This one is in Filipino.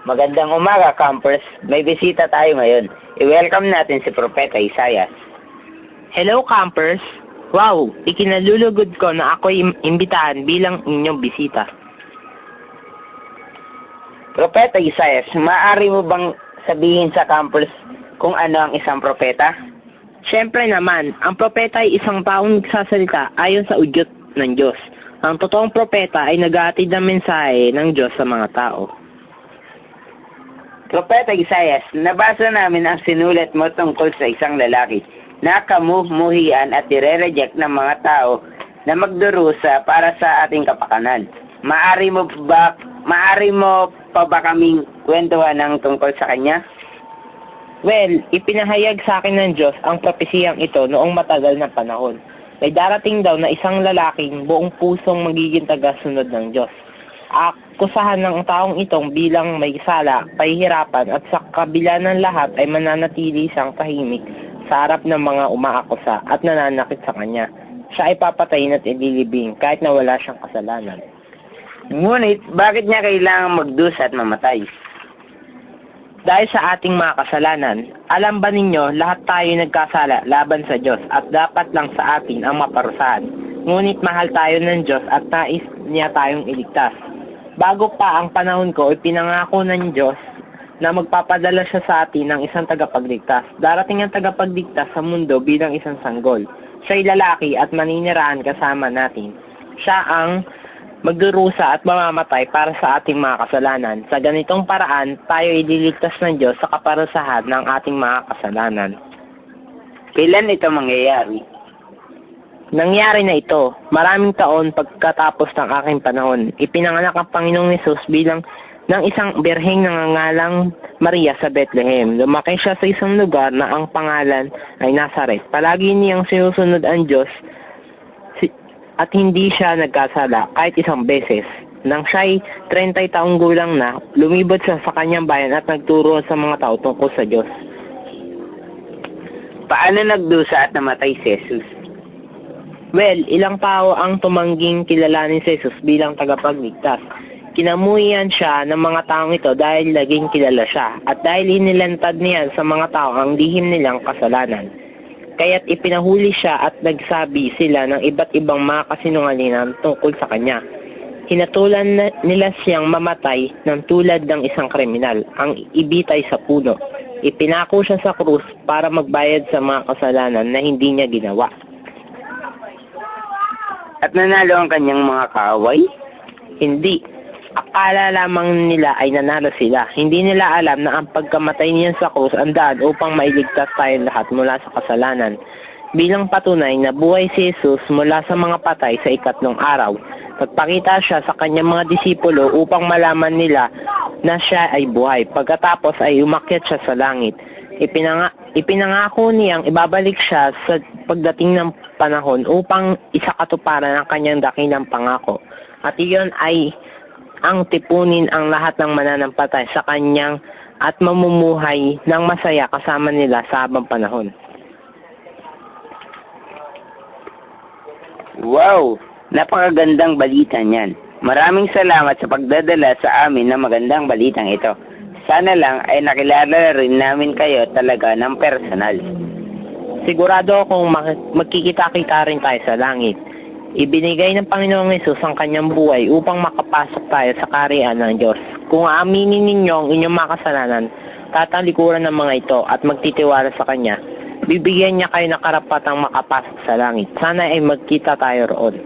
Magandang umaga, campers. May bisita tayo ngayon. I-welcome natin si Propeta Isaias. Hello, campers! Wow! Ikinalulugod ko na ako'y imbitahan bilang inyong bisita. Propeta Isaias, maaari mo bang sabihin sa campers kung ano ang isang propeta? Siyempre naman, ang propeta ay isang taong nagsasalita ayon sa udyot ng Diyos. Ang totoong propeta ay naghahatid ng mensahe ng Diyos sa mga tao. Propeta Isaias, nabasa namin ang sinulat mo tungkol sa isang lalaki na kamuhian at dire-reject ng mga tao na magdurusa para sa ating kapakanan. Maari mo pa ba kaming kwentuhan ng tungkol sa kanya? Well, ipinahayag sa akin ng Diyos ang propesiyang ito noong matagal na panahon. May darating daw na isang lalaking buong pusong magiging tagasunod ng Diyos. Akusahan ng taong itong bilang may sala, pahihirapan at sa kabila ng lahat ay mananatili siyang tahimik sa harap ng mga umaakusa at nananakit sa kanya. Siya ay papatayin at ililibing kahit na wala siyang kasalanan. Ngunit, bakit niya kailangang magdusa at mamatay? Dahil sa ating mga kasalanan, alam ba ninyo lahat tayo nagkasala laban sa Diyos at dapat lang sa atin ang maparusahan. Ngunit mahal tayo ng Diyos at nais niya tayong iligtas. Bago pa ang panahon ko, ipinangako ng Diyos na magpapadala siya sa atin ng isang tagapagligtas. Darating ang tagapagligtas sa mundo bilang isang sanggol. Siya'y lalaki at maninirahan kasama natin. Siya ang magdurusa at mamamatay para sa ating mga kasalanan. Sa ganitong paraan, tayo ililigtas ng Diyos sa kaparusahan ng ating mga kasalanan. Kailan ito mangyayari? Nangyari na ito, maraming taon pagkatapos ng aking panahon. Ipinanganak ang Panginoong Hesus bilang ng isang birheng nangangalang Maria sa Bethlehem. Lumaki siya sa isang lugar na ang pangalan ay Nazaret. Palagi niyang sinusunod ang Diyos at hindi siya nagkasala kahit isang beses. Nang siya'y 30 taong gulang na, lumibot siya sa kanyang bayan at nagturo sa mga tao tungkol sa Diyos. Paano nagdusa at namatay si Jesus? Well, ilang tao ang tumangging kilalanin si Jesus bilang tagapagligtas. Kinamuhian siya ng mga taong ito dahil naging kilala siya at dahil inilantad niya sa mga tao ang lihim nilang kasalanan. Kaya't ipinahuli siya at nagsabi sila ng iba't ibang mga kasinungalingan tungkol sa kanya. Hinatulan nila siyang mamatay ng tulad ng isang kriminal, ang ibitay sa puno. Ipinako siya sa krus para magbayad sa mga kasalanan na hindi niya ginawa. At nanalo ang kanyang mga kaaway? Hindi. Akala lamang nila ay nanalo sila. Hindi nila alam na ang pagkamatay niya sa krus ang daan upang mailigtas tayong lahat mula sa kasalanan. Bilang patunay na buhay si Jesus mula sa mga patay sa ikatlong araw, nagpakita siya sa kanyang mga disipulo upang malaman nila na siya ay buhay. Pagkatapos ay umakyat siya sa langit. Ipinangako niyang ibabalik siya sa pagdating ng panahon upang isakatuparan ang kanyang dakilang pangako. At iyon ay ang tipunin ang lahat ng mananampatay sa kanyang at mamumuhay ng masaya kasama nila sa habang panahon. Wow! Napakagandang balita niyan. Maraming salamat sa pagdadala sa amin ng magandang balitang ito. Sana lang ay nakilala rin namin kayo talaga ng personal. Sigurado akong magkikita-kita rin tayo sa langit. Ibinigay ng Panginoong Hesus ang kanyang buhay upang makapasok tayo sa kaharian ng Diyos. Kung aaminin ninyo ang inyong mga kasalanan, tatalikuran ng mga ito at magtitiwala sa Kanya, bibigyan niya kayo ng karapatang makapasok sa langit. Sana ay magkita tayo roon.